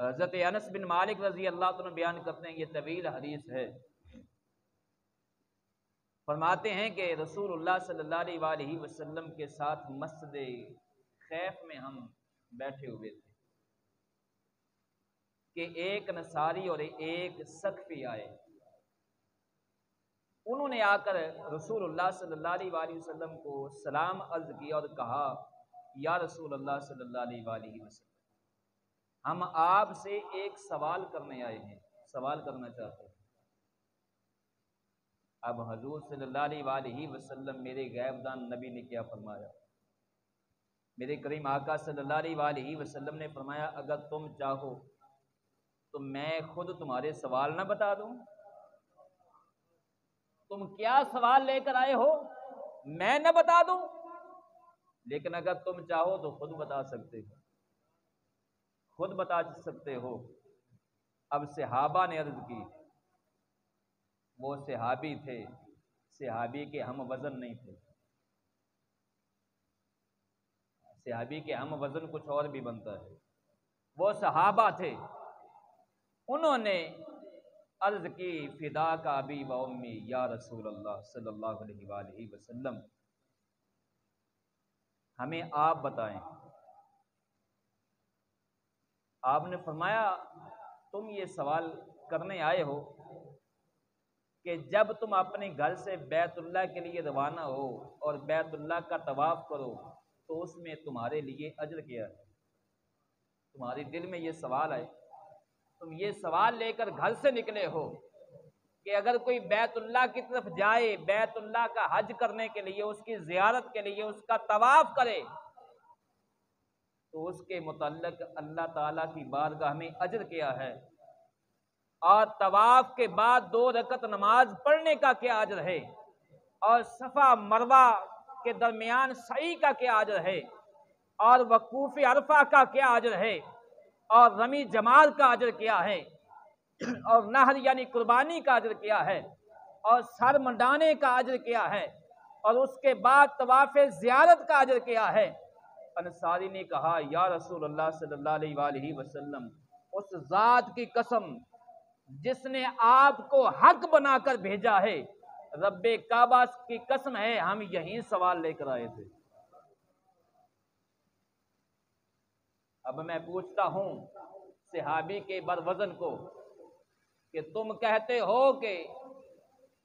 حضرت انس بن مالک رضی اللہ عنہ بیان کرتے ہیں، یہ طویل حدیث ہے، فرماتے ہیں کہ رسول اللہ صلی اللہ علیہ وآلہ وسلم کے ساتھ مسجد خیف میں ہم بیٹھے ہوئے تھے کہ ایک نصاری اور ایک سقفی آئے، انہوں نے آ کر رسول اللہ صلی اللہ علیہ وآلہ وسلم کو سلام عرض کیا اور کہا، یا رسول اللہ صلی اللہ علیہ وآلہ وسلم، ہم آپ سے ایک سوال کرنے آئے ہیں، سوال کرنا چاہتے ہیں۔ اب حضور صلی اللہ علیہ وآلہ وسلم میرے غیب دان نبی نے کیا فرمایا؟ میرے کریم آقا صلی اللہ علیہ وآلہ وسلم نے فرمایا، اگر تم چاہو تو میں خود تمہارے سوال نہ بتا دوں؟ تم کیا سوال لے کر آئے ہو، میں نہ بتا دوں؟ لیکن اگر تم چاہو تو خود بتا سکتے ہو، خود بتا سکتے ہو۔ اب صحابہ نے عرض کی، وہ صحابی تھے، صحابی کے ہم وزن نہیں تھے، صحابی کے ہم وزن کچھ اور بھی بنتا ہے، وہ صحابہ تھے، انہوں نے عرض کی، فدا کا ابی و امی یا رسول اللہ صلی اللہ علیہ وآلہ وسلم، ہمیں آپ بتائیں۔ آپ نے فرمایا، تم یہ سوال کرنے آئے ہو کہ جب تم اپنے گھر سے بیت اللہ کے لیے روانہ ہو اور بیت اللہ کا طواف کرو تو اس میں تمہارے لیے اجر کیا ہے؟ تمہارے دل میں یہ سوال ہے، تم یہ سوال لے کر گھر سے نکلے ہو کہ اگر کوئی بیت اللہ کی طرف جائے، بیت اللہ کا حج کرنے کے لیے، اس کی زیارت کے لیے، اس کا طواف کرے تو اس کے متعلق اللہ تعالیٰ کی بارگاہ میں اجر کیا ہے، اور طواف کے بعد 2 رکعت نماز پڑھنے کا کیا اجر ہے، اور صفا مروہ کے درمیان سعی کا کیا اجر ہے، اور وقوف عرفہ کا کیا اجر ہے، اور رمی جمار کا اجر کیا ہے، اور نہر یعنی قربانی کا اجر کیا ہے، اور سر منڈانے کا اجر کیا ہے، اور اس کے بعد طواف زیارت کا اجر کیا ہے۔ انصاری نے کہا، یا رسول اللہ صلی اللہ علیہ وآلہ وسلم، اس ذات کی قسم جس نے آپ کو حق بنا کر بھیجا ہے، رب کعبہ کی قسم ہے، ہم یہی سوال لے کر آئے تھے۔ اب میں پوچھتا ہوں صحابی کے بروزن کو کہ تم کہتے ہو کہ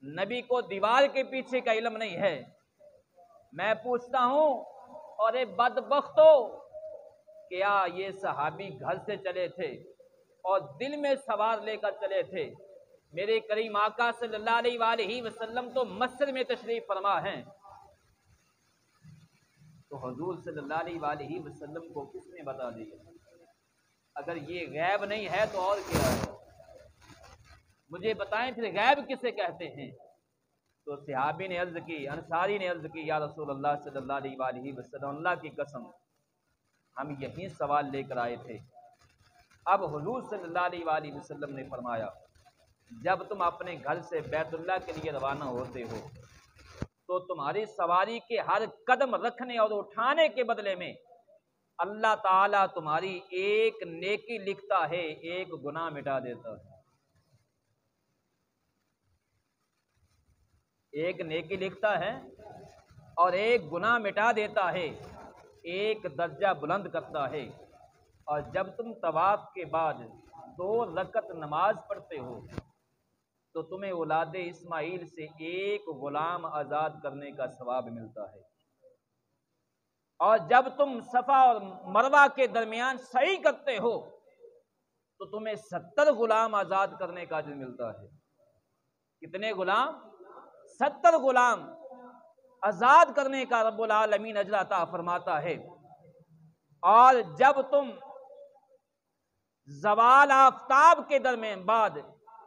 نبی کو دیوار کے پیچھے کا علم نہیں ہے، میں پوچھتا ہوں اور اے بدبختو، کیا یہ صحابی گھر سے چلے تھے اور دل میں سوار لے کر چلے تھے؟ میرے کریم آقا صلی اللہ علیہ وآلہ وسلم تو مسجد میں تشریف فرما ہیں، تو حضور صلی اللہ علیہ وآلہ وسلم کو کس نے بتا دیا؟ اگر یہ غیب نہیں ہے تو اور کیا ہے؟ مجھے بتائیں پھر غیب کسے کہتے ہیں؟ تو صحابی نے عرض کی، انصاری نے عرض کی، یا رسول اللہ صلی اللہ علیہ وآلہ وسلم، اللہ کی قسم ہم یہی سوال لے کر آئے تھے۔ اب حضور صلی اللہ علیہ وآلہ وسلم نے فرمایا، جب تم اپنے گھر سے بیت اللہ کے لیے روانہ ہوتے ہو تو تمہاری سواری کے ہر قدم رکھنے اور اٹھانے کے بدلے میں اللہ تعالیٰ تمہاری ایک نیکی لکھتا ہے، ایک گناہ مٹا دیتا ہے۔ ایک نیکی لکھتا ہے اور ایک گناہ مٹا دیتا ہے، ایک درجہ بلند کرتا ہے۔ اور جب تم طواف کے بعد 2 رکعت نماز پڑھتے ہو تو تمہیں اولاد اسماعیل سے ایک غلام آزاد کرنے کا ثواب ملتا ہے، اور جب تم صفا اور مروہ کے درمیان سعی کرتے ہو تو تمہیں 70 غلام آزاد کرنے کا اجر ملتا ہے۔ کتنے غلام؟ 70 غلام آزاد کرنے کا رب العالمین اجر عطا فرماتا ہے۔ اور جب تم زوال آفتاب کے درمیان بعد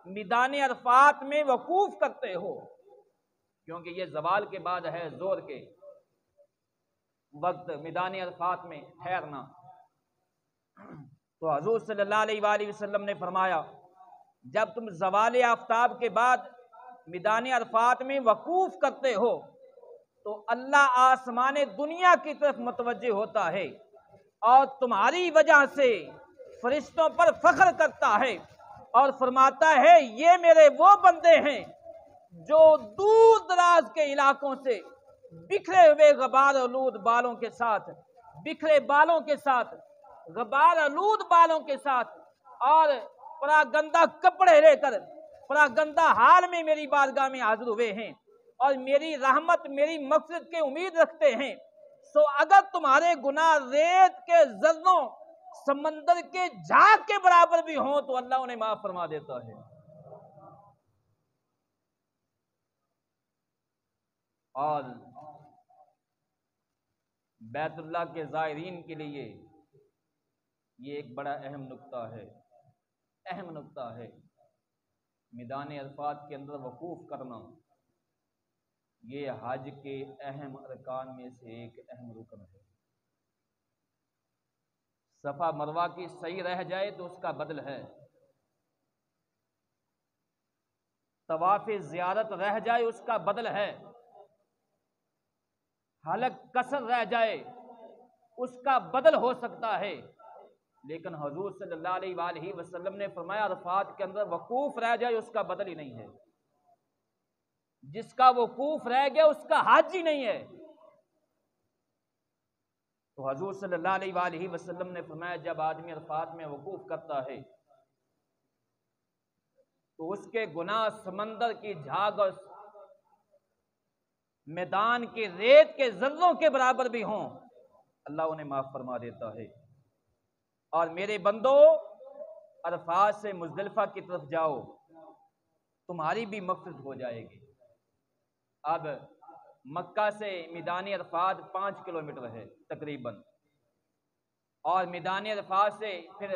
میدان عرفات میں وقوف کرتے ہو، کیونکہ یہ زوال کے بعد ہے زور کے وقت میدان عرفات میں ٹھہرنا، تو حضور صلی اللہ علیہ وآلہ وسلم نے فرمایا، جب تم زوال آفتاب کے بعد میدان عرفات میں وقوف کرتے ہو تو اللہ آسمان دنیا کی طرف متوجہ ہوتا ہے اور تمہاری وجہ سے فرشتوں پر فخر کرتا ہے اور فرماتا ہے یہ میرے وہ بندے ہیں جو دور دراز کے علاقوں سے بکھرے ہوئے غبار آلود بالوں کے ساتھ، بکھرے بالوں کے ساتھ، غبار آلود بالوں کے ساتھ اور پراگندہ کپڑے لے کر پراگندہ حال میں میری بارگاہ میں حاضر ہوئے ہیں اور میری رحمت میری مغفرت کے امید رکھتے ہیں۔ سو اگر تمہارے گناہ ریت کے ذروں سمندر کے جھاگ کے برابر بھی ہوں تو اللہ انہیں معاف فرما دیتا ہے۔ اور بیت اللہ کے زائرین کے لیے یہ ایک بڑا اہم نقطہ ہے، اہم نقطہ ہے۔ میدان عرفات کے اندر وقوف کرنا یہ حج کے اہم ارکان میں سے ایک اہم رکن ہے۔ صفا مروہ کی صحیح رہ جائے تو اس کا بدل ہے، طواف زیارت رہ جائے اس کا بدل ہے، حلق قصر رہ جائے اس کا بدل ہو سکتا ہے، لیکن حضور صلی اللہ علیہ وآلہ وسلم نے فرمایا عرفات کے اندر وقوف رہ جائے اس کا بدل ہی نہیں ہے، جس کا وقوف رہ گیا اس کا حج ہی نہیں ہے۔ تو حضور صلی اللہ علیہ وآلہ وسلم نے فرمایا جب آدمی عرفات میں وقوف کرتا ہے تو اس کے گناہ سمندر کی جھاگ اور میدان کے ریت کے ذروں کے برابر بھی ہوں اللہ انہیں معاف فرما دیتا ہے۔ اور میرے بندو عرفات سے مزدلفہ کی طرف جاؤ تمہاری بھی مغفرت ہو جائے گی۔ اب مکہ سے میدان عرفات 5 کلومیٹر ہے تقریباً، اور میدان عرفات سے پھر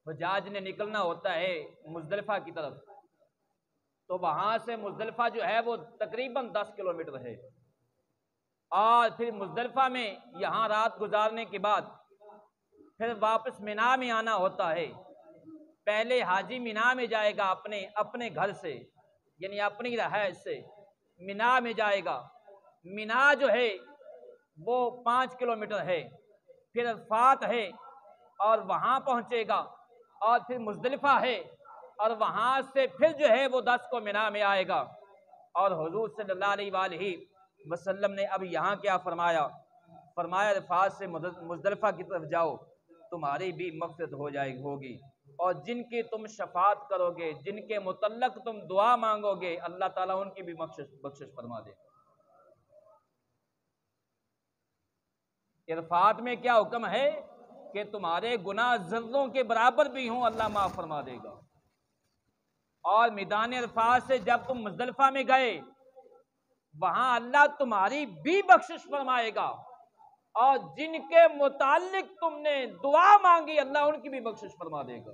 حجاج نے نکلنا ہوتا ہے مزدلفہ کی طرف، تو وہاں سے مزدلفہ جو ہے وہ تقریباً 10 کلومیٹر ہے، اور پھر مزدلفہ میں یہاں رات گزارنے کے بعد پھر واپس مینا میں آنا ہوتا ہے۔ پہلے حاجی مینا میں جائے گا اپنے گھر سے، یعنی اپنی رہائش سے مینا میں جائے گا۔ مینا جو ہے وہ 5 کلومیٹر ہے، پھر عرفات ہے اور وہاں پہنچے گا، اور پھر مزدلفہ ہے اور وہاں سے پھر جو ہے وہ 10 کو مینا میں آئے گا۔ اور حضور صلی اللہ علیہ وآلہ وسلم نے اب یہاں کیا فرمایا؟ فرمایا عرفات سے مزدلفہ کی طرف جاؤ تمہاری بھی مغفرت ہو جائے ہوگی، اور جن کی تم شفاعت کرو گے، جن کے متعلق تم دعا مانگو گے، اللہ تعالیٰ ان کی بھی بخشش فرما دے۔ عرفات میں کیا حکم ہے کہ تمہارے گناہ ذروں کے برابر بھی ہوں اللہ معاف فرما دے گا۔ اور میدان عرفات سے جب تم مزدلفہ میں گئے وہاں اللہ تمہاری بھی بخشش فرمائے گا، اور جن کے متعلق تم نے دعا مانگی اللہ ان کی بھی بخشش فرما دے گا۔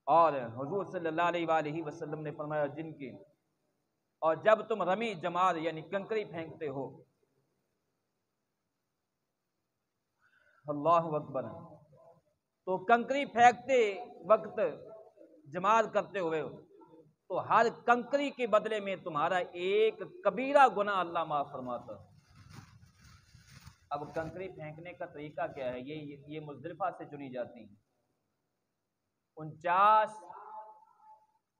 اور حضور صلی اللہ علیہ وآلہ وسلم نے فرمایا جن کی، اور جب تم رمی جمار یعنی کنکری پھینکتے ہو، اللہ اکبر، تو کنکری پھینکتے وقت جمار کرتے ہوئے تو ہر کنکری کے بدلے میں تمہارا ایک کبیرہ گناہ اللہ معاف فرماتا ہے۔ اب کنکری پھینکنے کا طریقہ کیا ہے؟ یہ مزدلفہ سے چنی جاتی ہیں 49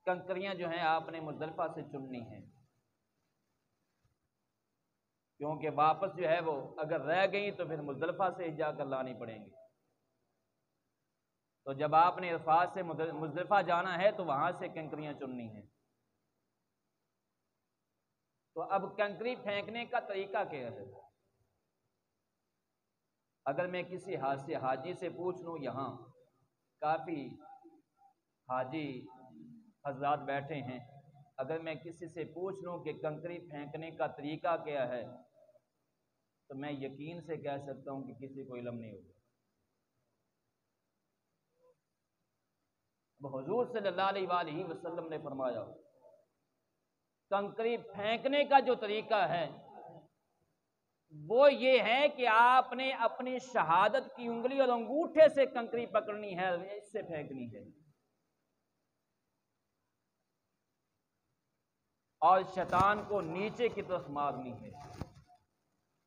کنکریاں جو ہیں آپ نے مزدلفہ سے چننی ہیں، کیونکہ واپس جو ہے وہ اگر رہ گئی تو پھر مزدلفہ سے جا کر لانی پڑیں گی۔ تو جب آپ نے عرفات سے مزدلفہ جانا ہے تو وہاں سے کنکریاں چننی ہیں۔ تو اب کنکری پھینکنے کا طریقہ کیا ہے؟ اگر میں کسی حاجی سے پوچھ لوں، یہاں کافی حاجی حضرات بیٹھے ہیں، اگر میں کسی سے پوچھ لوں کہ کنکری پھینکنے کا طریقہ کیا ہے تو میں یقین سے کہہ سکتا ہوں کہ کسی کو علم نہیں ہوگا۔ اب حضور صلی اللہ علیہ وآلہ وسلم نے فرمایا کنکری پھینکنے کا جو طریقہ ہے وہ یہ ہے کہ آپ نے اپنی شہادت کی انگلی اور انگوٹھے سے کنکری پکڑنی ہے، اس سے پھینکنی ہے، اور شیطان کو نیچے کی طرف مارنی ہے۔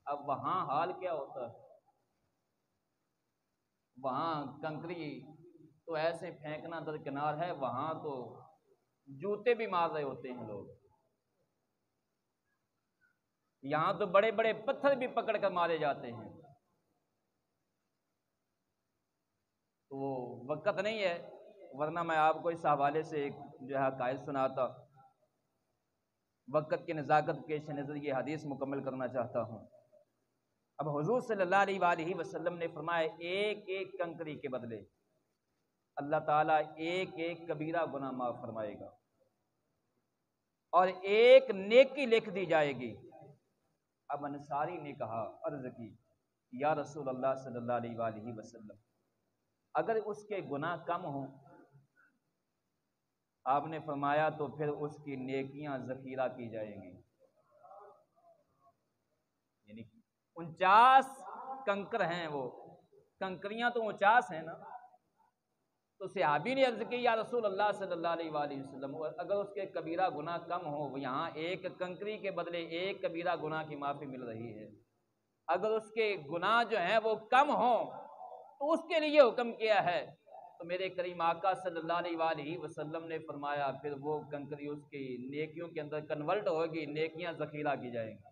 اب وہاں حال کیا ہوتا ہے؟ وہاں کنکری تو ایسے پھینکنا درکنار ہے، وہاں تو جوتے بھی مار رہے ہوتے ہیں لوگ، یہاں تو بڑے بڑے پتھر بھی پکڑ کر مارے جاتے ہیں۔ تو وہ وقت نہیں ہے، ورنہ میں آپ کو اس حوالے سے ایک جو ہے حکایت سناتا۔ وقت کی نزاکت پیش نظر یہ حدیث مکمل کرنا چاہتا ہوں۔ اب حضور صلی اللہ علیہ وآلہ وسلم نے فرمایا ایک ایک کنکری کے بدلے اللہ تعالیٰ ایک ایک کبیرہ گناہ معاف فرمائے گا اور ایک نیکی لکھ دی جائے گی۔ اب انصاری نے کہا، عرض کی، یا رسول اللہ صلی اللہ علیہ وآلہ وسلم، اگر اس کے گناہ کم ہوں؟ آپ نے فرمایا تو پھر اس کی نیکیاں ذخیرہ کی جائیں گی، یعنی 49 کنکر ہیں، وہ کنکریاں تو 49 ہیں نا۔ تو صحابی نے عرض کی، یا رسول اللہ صلی اللہ علیہ وآلہ وسلم، اگر اس کے کبیرہ گناہ کم ہو، یہاں ایک کنکری کے بدلے ایک کبیرہ گناہ کی معافی مل رہی ہے، اگر اس کے گناہ جو ہیں وہ کم ہوں تو اس کے لیے حکم کیا ہے؟ تو میرے کریم آقا صلی اللہ علیہ وآلہ وسلم نے فرمایا پھر وہ کنکری اس کی نیکیوں کے اندر کنورٹ ہوگی، نیکیاں ذخیرہ کی جائیں گی۔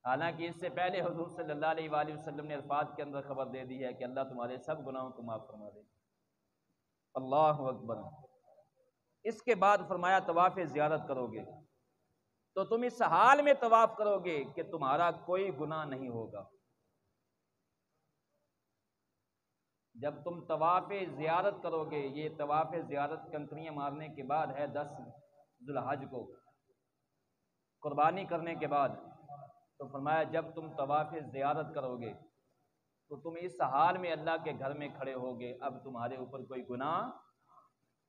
حالانکہ اس سے پہلے حضور صلی اللہ علیہ وآلہ وسلم نے الفاظ کے اندر خبر دے دی ہے کہ اللہ تمہارے سب گناہوں کو معاف فرما دے۔ اللہ اکبر۔ اس کے بعد فرمایا طواف زیارت کرو گے تو تم اس حال میں طواف کرو گے کہ تمہارا کوئی گناہ نہیں ہوگا۔ جب تم طواف زیارت کرو گے، یہ طواف زیارت کنکریاں مارنے کے بعد ہے 10 ذی الحج کو، قربانی کرنے کے بعد، تو فرمایا جب تم طواف زیارت کرو گے تو تم اس حال میں اللہ کے گھر میں کھڑے ہوگے، اب تمہارے اوپر کوئی گناہ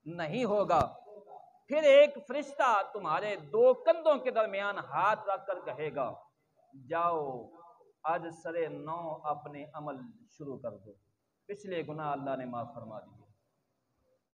نہیں ہوگا۔ پھر ایک فرشتہ تمہارے 2 کندھوں کے درمیان ہاتھ رکھ کر کہے گا، جاؤ آج سرے نو اپنے عمل شروع کر دو، پچھلے گناہ اللہ نے معاف فرما دی۔